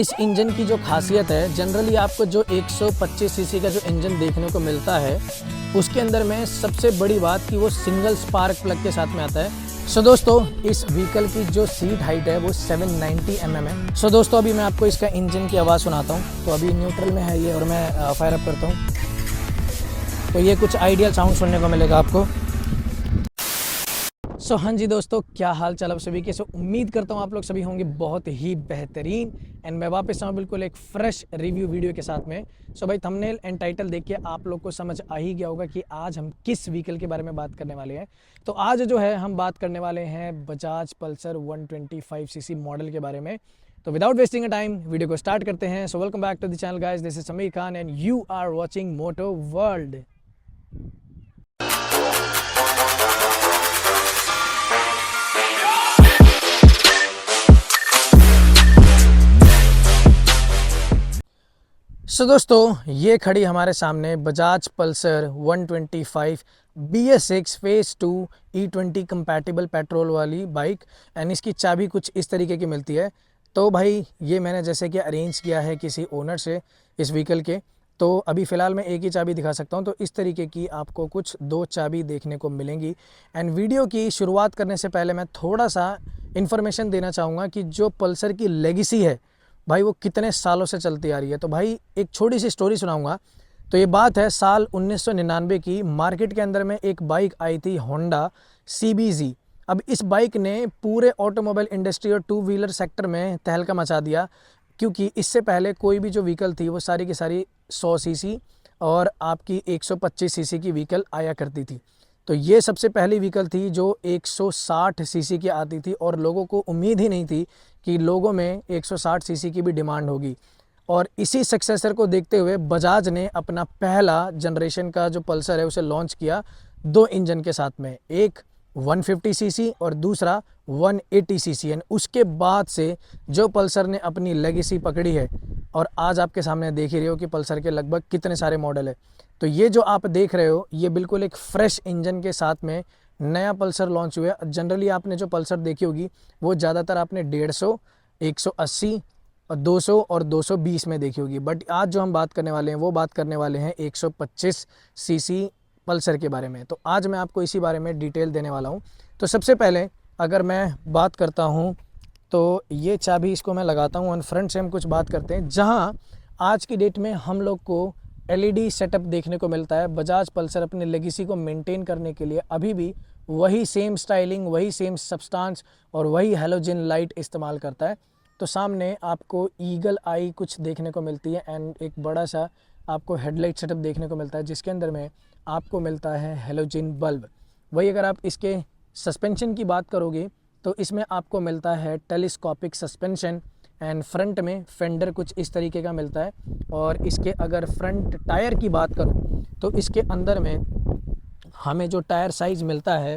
इस इंजन की जो खासियत है, जनरली आपको जो 125 सीसी का जो इंजन देखने को मिलता है उसके अंदर में सबसे बड़ी बात कि वो सिंगल स्पार्क प्लग के साथ में आता है। सो दोस्तों, इस व्हीकल की जो सीट हाइट है वो 790 mm है। सो दोस्तों, अभी मैं आपको इसका इंजन की आवाज़ सुनाता हूँ। तो अभी न्यूट्रल में है ये और मैं फायर अप करता हूँ, तो ये कुछ आइडियल साउंड सुनने को मिलेगा आपको। सो हाँ जी दोस्तों, क्या हाल चाल आप सभी के। उम्मीद करता हूँ आप लोग सभी होंगे बहुत ही बेहतरीन। एंड मैं वापस आऊँ बिल्कुल एक फ्रेश रिव्यू वीडियो के साथ में। सो भाई, थंबनेल एंड टाइटल देख के आप लोग को समझ आ ही गया होगा कि आज हम किस व्हीकल के बारे में बात करने वाले हैं। तो आज जो है हम बात करने वाले हैं बजाज पल्सर 125 सीसी मॉडल के बारे में। तो without wasting a time video को स्टार्ट करते हैं। So welcome back to the channel guys, this is Sameer Khan and you are watching Moto World. So दोस्तों, ये खड़ी हमारे सामने Bajaj Pulsar 125 BS6 phase 2 E20 compatible petrol वाली बाइक। एंड इसकी चाबी कुछ इस तरीके की मिलती है। तो भाई, ये मैंने जैसे कि अरेंज किया है किसी ओनर से इस व्हीकल के, तो अभी फ़िलहाल मैं एक ही चाबी दिखा सकता हूँ। तो इस तरीके की आपको कुछ दो चाबी देखने को मिलेंगी। एंड वीडियो की शुरुआत करने से पहले मैं थोड़ा सा इन्फॉर्मेशन देना चाहूँगा कि जो पल्सर की लेगेसी है भाई, वो कितने सालों से चलती आ रही है। तो भाई, एक छोटी सी स्टोरी सुनाऊंगा। तो ये बात है साल 1999 की। मार्केट के अंदर में एक बाइक आई थी होंडा CBZ। अब इस बाइक ने पूरे ऑटोमोबाइल इंडस्ट्री और टू व्हीलर सेक्टर में तहलका मचा दिया, क्योंकि इससे पहले कोई भी जो व्हीकल थी वो सारी की सारी 100 सीसी और आपकी 125 सीसी की व्हीकल आया करती थी। तो ये सबसे पहली व्हीकल थी जो 160 सीसी की आती थी और लोगों को उम्मीद ही नहीं थी कि लोगों में 160 सीसी की भी डिमांड होगी। और इसी सक्सेसर को देखते हुए बजाज ने अपना पहला जनरेशन का जो पल्सर है उसे लॉन्च किया दो इंजन के साथ में, एक 150 सीसी और दूसरा 180 सीसी। एंड उसके बाद से जो पल्सर ने अपनी लेगेसी पकड़ी है, और आज आपके सामने देख ही रहे हो कि पल्सर के लगभग कितने सारे मॉडल है। तो ये जो आप देख रहे हो ये बिल्कुल एक फ्रेश इंजन के साथ में नया पल्सर लॉन्च हुआ है। जनरली आपने जो पल्सर देखी होगी वो ज़्यादातर आपने 150, 180, 200 और 220 में देखी होगी। बट आज जो हम बात करने वाले हैं वो बात करने वाले हैं 125 सीसी पल्सर के बारे में। तो आज मैं आपको इसी बारे में डिटेल देने वाला हूँ। तो सबसे पहले अगर मैं बात करता हूँ तो ये चाबी इसको मैं लगाता हूँ और फ्रंट से हम कुछ बात करते हैं। जहाँ आज की डेट में हम लोग को LED सेटअप देखने को मिलता है। बजाज पल्सर अपने लेगेसी को मेंटेन करने के लिए अभी भी वही सेम स्टाइलिंग, वही सेम सब्सटेंस और वही हैलोजन लाइट इस्तेमाल करता है। तो सामने आपको ईगल आई कुछ देखने को मिलती है एंड एक बड़ा सा आपको हेडलाइट सेटअप देखने को मिलता है, जिसके अंदर में आपको मिलता है हैलोजन बल्ब। वही अगर आप इसके सस्पेंशन की बात करोगे तो इसमें आपको मिलता है टेलीस्कोपिक सस्पेंशन एंड फ्रंट में फेंडर कुछ इस तरीके का मिलता है। और इसके अगर फ्रंट टायर की बात करूं तो इसके अंदर में हमें जो टायर साइज़ मिलता है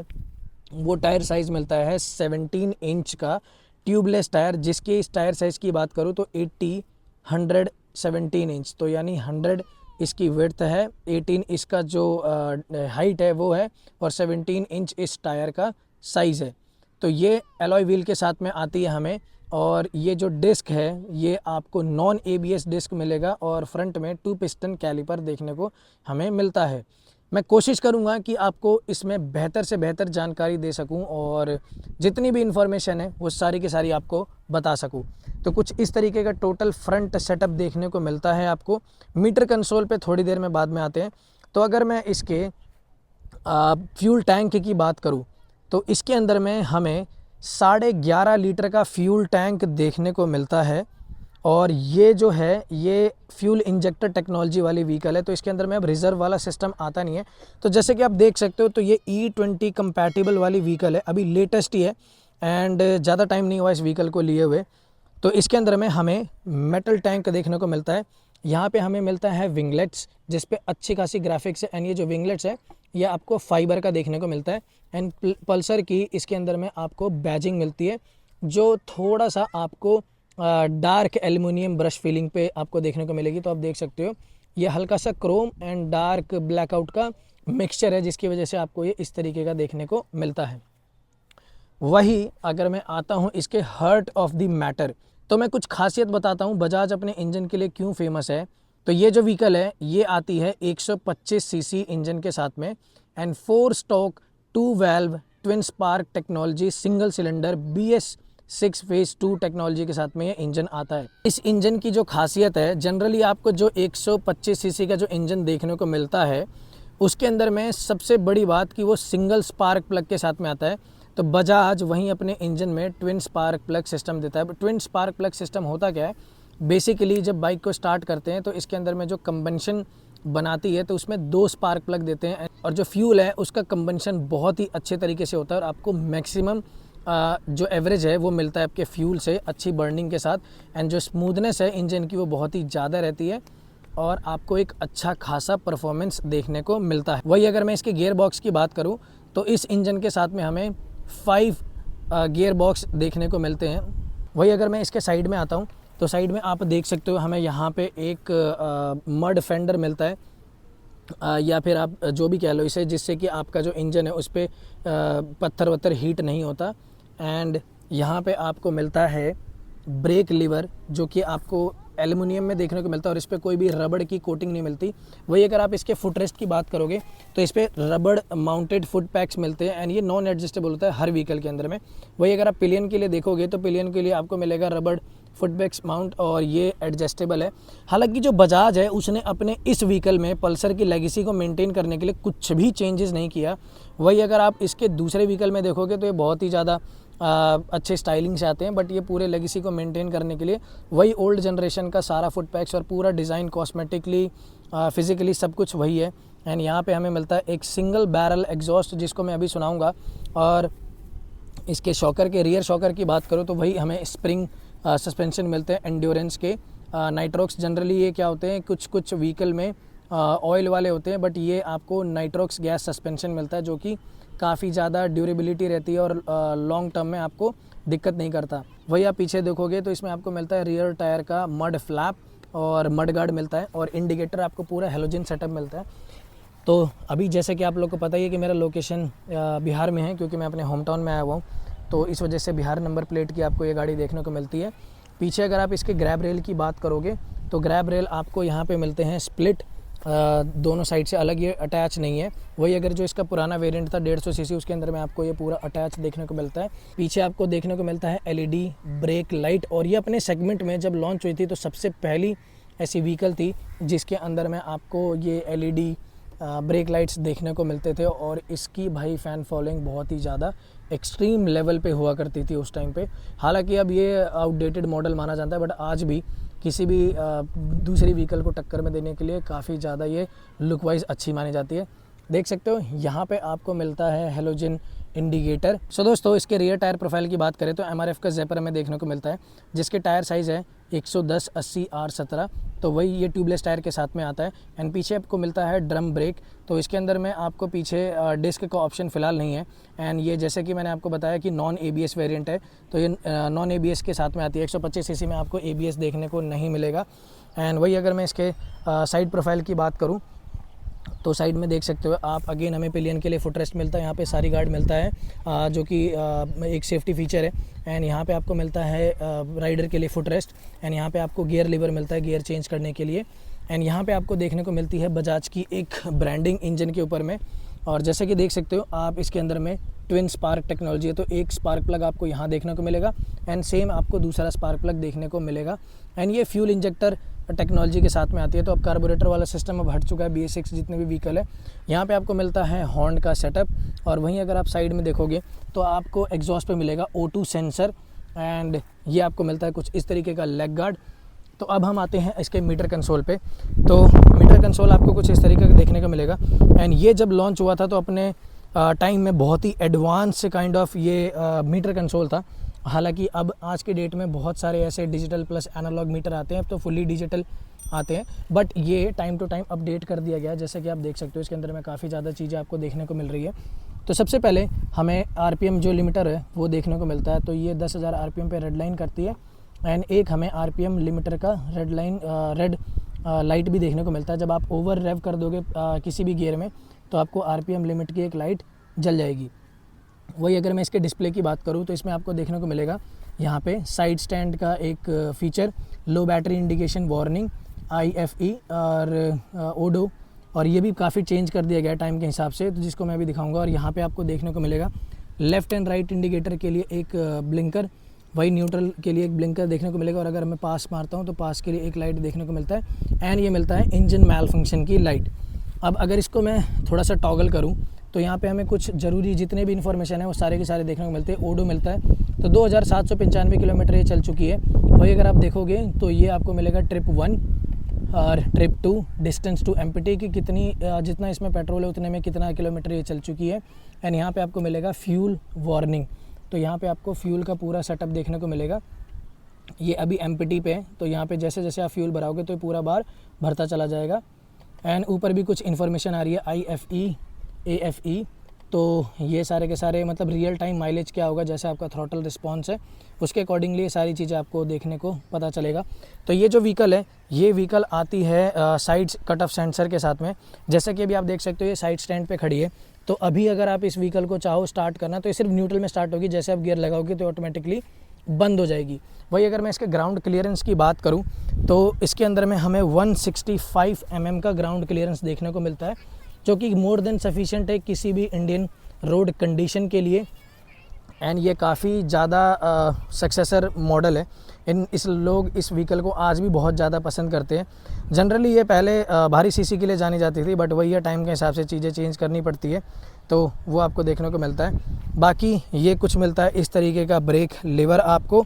वो टायर साइज़ मिलता है 17 इंच का ट्यूबलेस टायर, जिसकी इस टायर साइज़ की बात करूं तो 17 इंच, तो यानी 100 इसकी विड्थ है, 18 इसका जो हाइट है वो है, और 17 इंच इस टायर का साइज़ है। तो ये एलॉय व्हील के साथ में आती है हमें। और ये जो डिस्क है ये आपको नॉन ABS डिस्क मिलेगा और फ्रंट में 2 पिस्टन कैलिपर देखने को हमें मिलता है। मैं कोशिश करूंगा कि आपको इसमें बेहतर से बेहतर जानकारी दे सकूं और जितनी भी इन्फॉर्मेशन है वो सारी की सारी आपको बता सकूं। तो कुछ इस तरीके का टोटल फ्रंट सेटअप देखने को मिलता है आपको। मीटर कंसोल पे थोड़ी देर में बाद में आते हैं। तो अगर मैं इसके फ्यूल टैंक की बात करूँ तो इसके अंदर में हमें 11.5 लीटर का फ्यूल टैंक देखने को मिलता है। और ये जो है ये फ्यूल इंजेक्टर टेक्नोलॉजी वाली व्हीकल है, तो इसके अंदर में अब रिज़र्व वाला सिस्टम आता नहीं है। तो जैसे कि आप देख सकते हो तो ये E20 कंपैटिबल वाली व्हीकल है, अभी लेटेस्ट ही है एंड ज़्यादा टाइम नहीं हुआ इस व्हीकल को लिए हुए। तो इसके अंदर में हमें मेटल टैंक देखने को मिलता है। यहाँ पे हमें मिलता है विंगलेट्स, जिस पे अच्छी खासी ग्राफिक्स है। एंड ये जो विंगलेट्स है ये आपको फाइबर का देखने को मिलता है। एंड पल्सर की इसके अंदर में आपको बैजिंग मिलती है जो थोड़ा सा आपको डार्क एल्युमिनियम ब्रश फीलिंग पे आपको देखने को मिलेगी। तो आप देख सकते हो ये हल्का सा क्रोम एंड डार्क ब्लैकआउट का मिक्सचर है, जिसकी वजह से आपको ये इस तरीके का देखने को मिलता है। वही अगर मैं आता हूँ इसके हार्ट ऑफ द मैटर तो मैं कुछ खासियत बताता हूँ बजाज अपने इंजन के लिए क्यों फेमस है। तो ये जो व्हीकल है ये आती है 125 सीसी इंजन के साथ में and 4 stock 2 valve twin spark technology single cylinder BS6 phase 2 technology के साथ में ये इंजन आता है। इस इंजन की जो खासियत है, जनरली आपको जो 125 सीसी का जो इंजन देखने को मिलता है उसके अंदर में सबसे बड़ी बात कि वो सिंगल स्पार्क प्लग के साथ में आता है। तो बजाज वहीं अपने इंजन में ट्विन स्पार्क प्लग सिस्टम देता है। ट्विन स्पार्क प्लग सिस्टम होता क्या है, बेसिकली जब बाइक को स्टार्ट करते हैं तो इसके अंदर में जो कंबंशन बनाती है तो उसमें 2 स्पार्क प्लग देते हैं और जो फ्यूल है उसका कंबंशन बहुत ही अच्छे तरीके से होता है और आपको मैक्सिमम जो एवरेज है वो मिलता है आपके फ्यूल से अच्छी बर्निंग के साथ। एंड जो स्मूथनेस है इंजन की वो बहुत ही ज़्यादा रहती है और आपको एक अच्छा खासा परफॉर्मेंस देखने को मिलता है। वही अगर मैं इसके गियर बॉक्स की बात करूं तो इस इंजन के साथ में हमें 5 गियर बॉक्स देखने को मिलते हैं। वही अगर मैं इसके साइड में आता हूं तो साइड में आप देख सकते हो हमें यहाँ पे एक मड फेंडर मिलता है, या फिर आप जो भी कह लो इसे, जिससे कि आपका जो इंजन है उस पर पत्थर वत्थर हीट नहीं होता। एंड यहाँ पे आपको मिलता है ब्रेक लीवर जो कि आपको एल्युमिनियम में देखने को मिलता है और इस पर कोई भी रबड़ की कोटिंग नहीं मिलती। वही अगर आप इसके फुट रेस्ट की बात करोगे तो इस पर रबड़ माउंटेड फुट पैक्स मिलते हैं एंड ये नॉन एडजस्टेबल होता है हर व्हीकल के अंदर में। वही अगर आप पिलियन के लिए देखोगे तो पिलियन के लिए आपको मिलेगा रबड़ फुट पैक्स माउंट और ये एडजस्टेबल है। हालांकि जो बजाज है उसने अपने इस व्हीकल में पल्सर की लेगेसी को मेंटेन करने के लिए कुछ भी चेंजेस नहीं किया। वही अगर आप इसके दूसरे व्हीकल में देखोगे तो ये बहुत ही ज़्यादा अच्छे स्टाइलिंग से आते हैं, बट ये पूरे लेगेसी को मेंटेन करने के लिए वही ओल्ड जनरेशन का सारा फुट पैक्स और पूरा डिज़ाइन कॉस्मेटिकली फिज़िकली सब कुछ वही है। एंड यहाँ पे हमें मिलता है एक सिंगल बैरल एग्जॉस्ट जिसको मैं अभी सुनाऊंगा। और इसके शॉकर के रियर शॉकर की बात करूँ तो वही हमें स्प्रिंग सस्पेंशन मिलते हैं एंड्योरेंस के। नाइट्रॉक्स जनरली ये क्या होते हैं, कुछ कुछ व्हीकल में ऑयल वाले होते हैं, बट ये आपको नाइट्रॉक्स गैस सस्पेंशन मिलता है जो कि काफ़ी ज़्यादा ड्यूरेबिलिटी रहती है और लॉन्ग टर्म में आपको दिक्कत नहीं करता। वही आप पीछे देखोगे तो इसमें आपको मिलता है रियर टायर का मड फ्लैप और मड गार्ड मिलता है और इंडिकेटर आपको पूरा हेलोजन सेटअप मिलता है। तो अभी जैसे कि आप लोग को पता ही है कि मेरा लोकेशन बिहार में है, क्योंकि मैं अपने होम टाउन में आया हुआ हूँ, तो इस वजह से बिहार नंबर प्लेट की आपको ये गाड़ी देखने को मिलती है। पीछे अगर आप इसके ग्रैब रेल की बात करोगे तो ग्रैब रेल आपको यहाँ पे मिलते हैं स्प्लिट, दोनों साइड से अलग, ये अटैच नहीं है। वही अगर जो इसका पुराना वेरिएंट था 150 सीसी उसके अंदर में आपको ये पूरा अटैच देखने को मिलता है। पीछे आपको देखने को मिलता है LED ब्रेक लाइट और ये अपने सेगमेंट में जब लॉन्च हुई थी तो सबसे पहली ऐसी व्हीकल थी जिसके अंदर में आपको ये LED ब्रेक लाइट्स देखने को मिलते थे और इसकी भाई फ़ैन फॉलोइंग बहुत ही ज़्यादा एक्सट्रीम लेवल पे हुआ करती थी उस टाइम पे। हालांकि अब ये आउटडेटेड मॉडल माना जाता है, बट आज भी किसी भी दूसरी व्हीकल को टक्कर में देने के लिए काफ़ी ज़्यादा ये लुक वाइज अच्छी मानी जाती है। देख सकते हो यहाँ पे आपको मिलता है हेलोजन इंडिकेटर। सो दोस्तों इसके रियर टायर प्रोफाइल की बात करें तो MRF का ज़ेपर हमें देखने को मिलता है जिसके टायर साइज़ है 110/80R17, तो वही ये ट्यूबलेस टायर के साथ में आता है। एंड पीछे आपको मिलता है ड्रम ब्रेक, तो इसके अंदर में आपको पीछे डिस्क का ऑप्शन फ़िलहाल नहीं है। एंड ये जैसे कि मैंने आपको बताया कि नॉन ABS वेरिएंट है, तो ये नॉन ABS के साथ में आती है। 125 सीसी में आपको ABS देखने को नहीं मिलेगा। एंड वही अगर मैं इसके साइड प्रोफाइल की बात करूँ तो साइड में देख सकते हो आप, अगेन हमें पिलियन के लिए फुट रेस्ट मिलता है, यहाँ पे सारी गार्ड मिलता है जो कि एक सेफ्टी फीचर है। एंड यहाँ पे आपको मिलता है राइडर के लिए फुट रेस्ट। एंड यहाँ पे आपको गियर लीवर मिलता है गियर चेंज करने के लिए। एंड यहाँ पे आपको देखने को मिलती है बजाज की एक ब्रांडिंग इंजन के ऊपर में, और जैसे कि देख सकते हो आप इसके अंदर में ट्विन स्पार्क टेक्नोलॉजी है, तो एक स्पार्क प्लग आपको यहाँ देखने को मिलेगा एंड सेम आपको दूसरा स्पार्क प्लग देखने को मिलेगा। एंड ये फ्यूल इंजेक्टर टेक्नोलॉजी के साथ में आती है, तो अब कार्बोरेटर वाला सिस्टम अब हट चुका है BS6 जितने भी व्हीकल है। यहाँ पे आपको मिलता है हॉर्न का सेटअप, और वहीं अगर आप साइड में देखोगे तो आपको एग्जॉस्ट पे मिलेगा O2 सेंसर एंड ये आपको मिलता है कुछ इस तरीके का लेग गार्ड। तो अब हम आते हैं इसके मीटर कंसोल पे, तो मीटर कंसोल आपको कुछ इस तरीके का देखने को मिलेगा। एंड ये जब लॉन्च हुआ था तो अपने टाइम में बहुत ही एडवांस काइंड ऑफ ये मीटर कंसोल था। हालांकि अब आज के डेट में बहुत सारे ऐसे डिजिटल प्लस एनालॉग मीटर आते हैं, तो फुली डिजिटल आते हैं, बट ये टाइम टू टाइम अपडेट कर दिया गया है। जैसे कि आप देख सकते हो इसके अंदर में काफ़ी ज़्यादा चीज़ें आपको देखने को मिल रही है। तो सबसे पहले हमें RPM जो लिमिटर है वो देखने को मिलता है, तो ये 10,000 RPM पे रेड लाइन करती है। एंड एक हमें RPM लिमिटर का रेड लाइट भी देखने को मिलता है। जब आप ओवर रेव कर दोगे किसी भी गियर में तो आपको RPM लिमिट की एक लाइट जल जाएगी। वही अगर मैं इसके डिस्प्ले की बात करूँ तो इसमें आपको देखने को मिलेगा यहाँ पे साइड स्टैंड का एक फीचर, लो बैटरी इंडिकेशन वार्निंग, IFE और ओडो, और ये भी काफ़ी चेंज कर दिया गया टाइम के हिसाब से, तो जिसको मैं भी दिखाऊंगा। और यहाँ पे आपको देखने को मिलेगा लेफ़्ट एंड राइट इंडिकेटर के लिए एक ब्लिंकर, वही न्यूट्रल के लिए एक ब्लिंकर देखने को मिलेगा, और अगर मैं पास मारता हूँ तो पास के लिए एक लाइट देखने को मिलता है। एंड ये मिलता है इंजन मैल फंक्शन की लाइट। अब अगर इसको मैं थोड़ा सा टॉगल करूँ तो यहाँ पे हमें कुछ ज़रूरी जितने भी इन्फॉर्मेशन है वो सारे के सारे देखने को मिलते हैं। ओडो मिलता है, तो 2795 किलोमीटर ये चल चुकी है। वही अगर आप देखोगे तो ये आपको मिलेगा ट्रिप 1 और ट्रिप 2, डिस्टेंस टू एम्प्टी की कितनी, जितना इसमें पेट्रोल है उतने में कितना किलोमीटर ये चल चुकी है। एंड यहाँ पे आपको मिलेगा फ्यूल वार्निंग, तो यहाँ पे आपको फ्यूल का पूरा सेटअप देखने को मिलेगा। ये अभी एम्प्टी पे है, तो यहाँ पे जैसे जैसे आप फ्यूल भराओगे तो पूरा बार भरता चला जाएगा। एंड ऊपर भी कुछ इन्फॉर्मेशन आ रही है, IFE, AFE, तो ये सारे के सारे मतलब रियल टाइम माइलेज क्या होगा, जैसे आपका थ्रॉटल रिस्पॉन्स है उसके अकॉर्डिंगली ये सारी चीज़ें आपको देखने को पता चलेगा। तो ये जो व्हीकल है, ये व्हीकल आती है साइड कट ऑफ सेंसर के साथ में। जैसे कि अभी आप देख सकते हो ये साइड स्टैंड पे खड़ी है, तो अभी अगर आप इस व्हीकल को चाहो स्टार्ट करना तो ये सिर्फ न्यूट्रल में स्टार्ट होगी, जैसे आप गियर लगाओगे तो ऑटोमेटिकली बंद हो जाएगी। वही अगर मैं इसके ग्राउंड क्लियरेंस की बात करूं तो इसके अंदर में हमें 165 mm का ग्राउंड क्लियरेंस देखने को मिलता है, जो कि मोर देन सफिशिएंट है किसी भी इंडियन रोड कंडीशन के लिए। एंड ये काफ़ी ज़्यादा सक्सेसर मॉडल है। लोग इस व्हीकल को आज भी बहुत ज़्यादा पसंद करते हैं। जनरली ये पहले भारी सीसी के लिए जानी जाती थी, बट वही है टाइम के हिसाब से चीज़ें चेंज करनी पड़ती है, तो वो आपको देखने को मिलता है। बाकी ये कुछ मिलता है इस तरीके का ब्रेक लीवर आपको।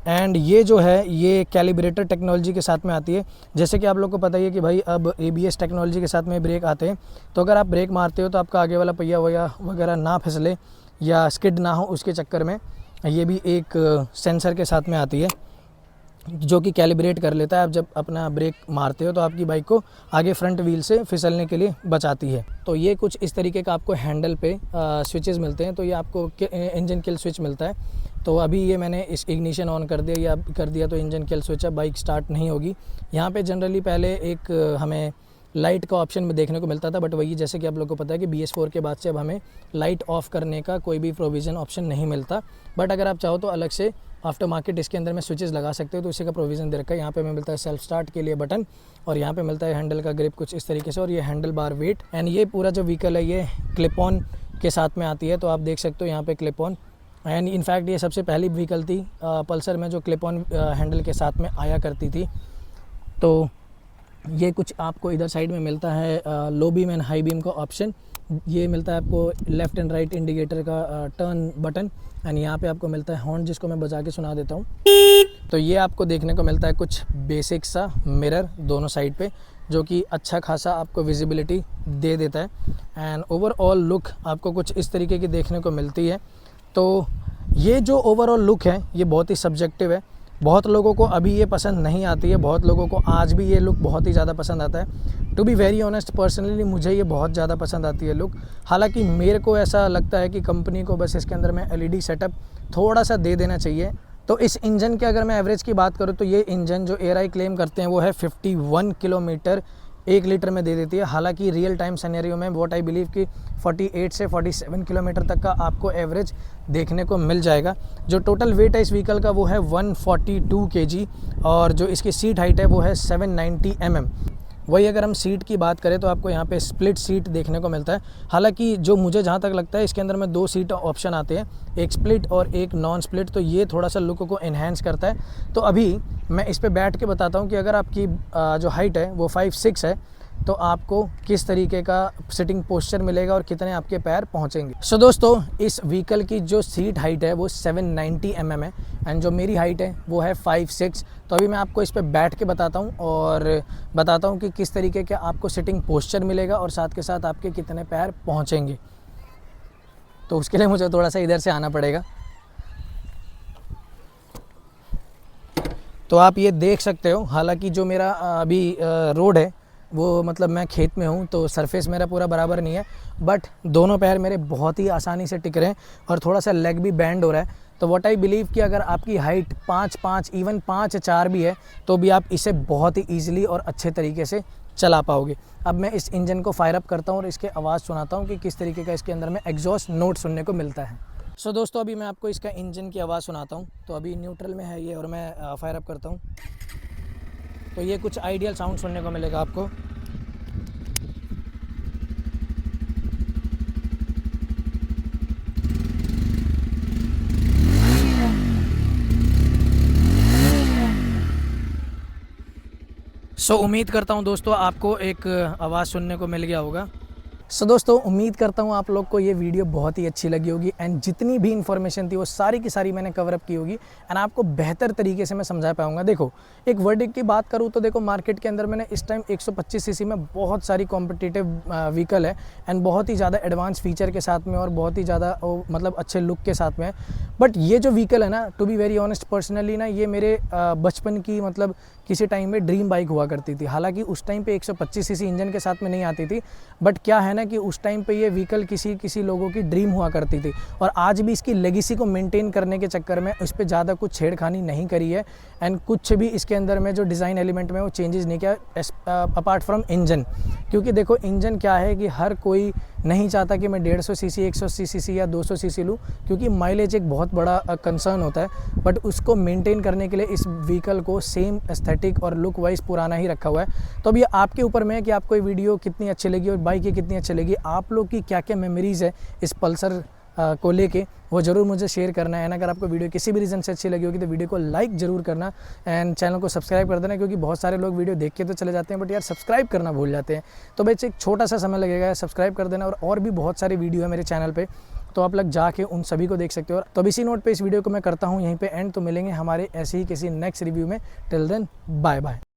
एंड ये जो है ये कैलिब्रेटर टेक्नोलॉजी के साथ में आती है। जैसे कि आप लोग को पता ही है कि भाई अब ABS टेक्नोलॉजी के साथ में ब्रेक आते हैं, तो अगर आप ब्रेक मारते हो तो आपका आगे वाला पहिया वगैरह ना फिसले या स्किड ना हो, उसके चक्कर में ये भी एक सेंसर के साथ में आती है जो कि कैलिब्रेट कर लेता है। आप जब अपना ब्रेक मारते हो तो आपकी बाइक को आगे फ्रंट व्हील से फिसलने के लिए बचाती है। तो ये कुछ इस तरीके का आपको हैंडल पे स्विचेस मिलते हैं। तो ये आपको इंजन किल स्विच मिलता है, तो अभी ये मैंने इस इग्निशन ऑन कर दिया या कर दिया तो इंजन किल स्विच है, बाइक स्टार्ट नहीं होगी। यहाँ पे जनरली पहले एक हमें लाइट का ऑप्शन में देखने को मिलता था, बट वही जैसे कि आप लोग को पता है कि BS4 के बाद से अब हमें लाइट ऑफ करने का कोई भी प्रोविज़न ऑप्शन नहीं मिलता। बट अगर आप चाहो तो अलग से आफ्टर मार्केट इसके अंदर में स्विचेस लगा सकते हो, तो इसी का प्रोविज़न दे रखा है। यहाँ पे हमें मिलता है सेल्फ स्टार्ट के लिए बटन, और यहाँ पे मिलता है हैंडल का ग्रिप कुछ इस तरीके से, और ये हैंडल बार वेट। एंड ये पूरा जो व्हीकल है ये क्लिप ऑन के साथ में आती है, तो आप देख सकते हो यहाँ पे क्लिप ऑन। एंड इनफैक्ट ये सबसे पहली व्हीकल थी पल्सर में जो क्लिप ऑन हैंडल के साथ में आया करती थी। तो ये कुछ आपको इधर साइड में मिलता है low beam and high beam का ऑप्शन। ये मिलता है आपको लेफ़्ट एंड राइट इंडिकेटर का टर्न बटन। एंड यहाँ पे आपको मिलता है हॉर्न, जिसको मैं बजा के सुना देता हूँ। तो ये आपको देखने को मिलता है कुछ बेसिक सा मिरर दोनों साइड पे, जो कि अच्छा खासा आपको विजिबिलिटी दे देता है। एंड ओवरऑल लुक आपको कुछ इस तरीके की देखने को मिलती है। तो ये जो ओवरऑल लुक है ये बहुत ही सब्जेक्टिव है। बहुत लोगों को अभी ये पसंद नहीं आती है, बहुत लोगों को आज भी ये लुक बहुत ही ज़्यादा पसंद आता है। To be very honest, personally मुझे ये बहुत ज़्यादा पसंद आती है लुक। हालांकि मेरे को ऐसा लगता है कि कंपनी को बस इसके अंदर में LED सेटअप थोड़ा सा दे देना चाहिए। तो इस इंजन के अगर मैं एवरेज की बात करूँ तो ये इंजन जो एआरआई क्लेम करते हैं वो है 51 किलोमीटर 1 लीटर में दे देती है। हालांकि रियल टाइम सिनेरियो में व्हाट आई बिलीव कि 48 से 47 किलोमीटर तक का आपको एवरेज देखने को मिल जाएगा। जो टोटल वेट है इस व्हीकल का वो है 142 kg, और जो इसकी सीट हाइट है वो है 790 mm। वही अगर हम सीट की बात करें तो आपको यहाँ पे स्प्लिट सीट देखने को मिलता है। हालांकि जो मुझे जहाँ तक लगता है इसके अंदर में 2 सीट ऑप्शन आते हैं, एक स्प्लिट और एक नॉन स्प्लिट, तो ये थोड़ा सा लुक को इन्हेंस करता है। तो अभी मैं इस पे बैठ के बताता हूँ कि अगर आपकी जो हाइट है वो 5'6" है तो आपको किस तरीके का सिटिंग पोस्चर मिलेगा और कितने आपके पैर पहुंचेंगे। सो दोस्तों, इस व्हीकल की जो सीट हाइट है वो 790 mm है, एंड जो मेरी हाइट है वो है 5'6". तो अभी मैं आपको इस पे बैठ के बताता हूं और बताता हूं कि किस तरीके का आपको सिटिंग पोस्चर मिलेगा और साथ के साथ आपके कितने पैर पहुंचेंगे। तो उसके लिए मुझे थोड़ा सा इधर से आना पड़ेगा। तो आप ये देख सकते हो, हालांकि जो मेरा अभी रोड है वो मतलब मैं खेत में हूँ तो सरफेस मेरा पूरा बराबर नहीं है, बट दोनों पैर मेरे बहुत ही आसानी से टिक रहे हैं और थोड़ा सा लेग भी बैंड हो रहा है। तो व्हाट आई बिलीव कि अगर आपकी हाइट 5'5" इवन 5'4" भी है तो भी आप इसे बहुत ही ईजिली और अच्छे तरीके से चला पाओगे। अब मैं इस इंजन को फायर अप करता हूँ और इसके आवाज़ सुनाता हूँ कि किस तरीके का इसके अंदर में एग्जॉस्ट नोट सुनने को मिलता है। सो दोस्तों अभी मैं आपको इसका इंजन की आवाज़ सुनाता हूँ। तो अभी न्यूट्रल में है ये और मैं फायर अप करता हूँ तो ये कुछ आइडियल साउंड सुनने को मिलेगा आपको। उम्मीद करता हूँ दोस्तों आपको एक आवाज़ सुनने को मिल गया होगा। दोस्तों उम्मीद करता हूँ आप लोग को ये वीडियो बहुत ही अच्छी लगी होगी एंड जितनी भी इन्फॉर्मेशन थी वो सारी की सारी मैंने कवर अप की होगी एंड आपको बेहतर तरीके से मैं समझा पाऊंगा। देखो एक वर्डिक्ट की बात करूँ तो देखो मार्केट के अंदर मैंने इस टाइम 125 सीसी में बहुत सारी कॉम्पिटिटिव व्हीकल है एंड बहुत ही ज़्यादा एडवांस फीचर के साथ में और बहुत ही ज़्यादा मतलब अच्छे लुक के साथ में। बट ये जो व्हीकल है ना, to be very honest personally ना, ये मेरे बचपन की मतलब किसी टाइम में ड्रीम बाइक हुआ करती थी। हालांकि उस टाइम पे 125 सीसी इंजन के साथ में नहीं आती थी, बट क्या है ना कि उस टाइम पे ये व्हीकल किसी लोगों की ड्रीम हुआ करती थी और आज भी इसकी लेगेसी को मेंटेन करने के चक्कर में इस पर ज़्यादा कुछ छेड़खानी नहीं करी है एंड कुछ भी इसके अंदर में जो डिज़ाइन एलिमेंट में वो चेंजेस नहीं किया अपार्ट फ्रॉम इंजन। क्योंकि देखो इंजन क्या है कि हर कोई नहीं चाहता कि मैं 150 सीसी 180 सीसी या 200 सीसी लूँ, क्योंकि माइलेज एक बहुत बड़ा कंसर्न होता है। बट उसको मेंटेन करने के लिए इस व्हीकल को सेम एस्थेटिक और लुक वाइज पुराना ही रखा हुआ है। तो अब ये आपके ऊपर में है कि आपको ये वीडियो कितनी अच्छी लगी और बाइक ये कितनी अच्छी लगी, आप लोग की क्या क्या मेमोरीज़ है इस पल्सर को लेके, वो ज़रूर मुझे शेयर करना है। अगर आपको वीडियो किसी भी रीज़न से अच्छी लगी होगी तो वीडियो को लाइक ज़रूर करना एंड चैनल को सब्सक्राइब कर देना, क्योंकि बहुत सारे लोग वीडियो देख के तो चले जाते हैं बट यार सब्सक्राइब करना भूल जाते हैं। तो बस एक छोटा सा समय लगेगा, सब्सक्राइब कर देना। और भी बहुत सारी वीडियो है मेरे चैनल पे, तो आप लोग जाके उन सभी को देख सकते हो। तो अब इसी नोट पे इस वीडियो को मैं करता हूँ यहीं पे एंड। तो मिलेंगे हमारे ऐसे ही किसी नेक्स्ट रिव्यू में। Till then bye bye.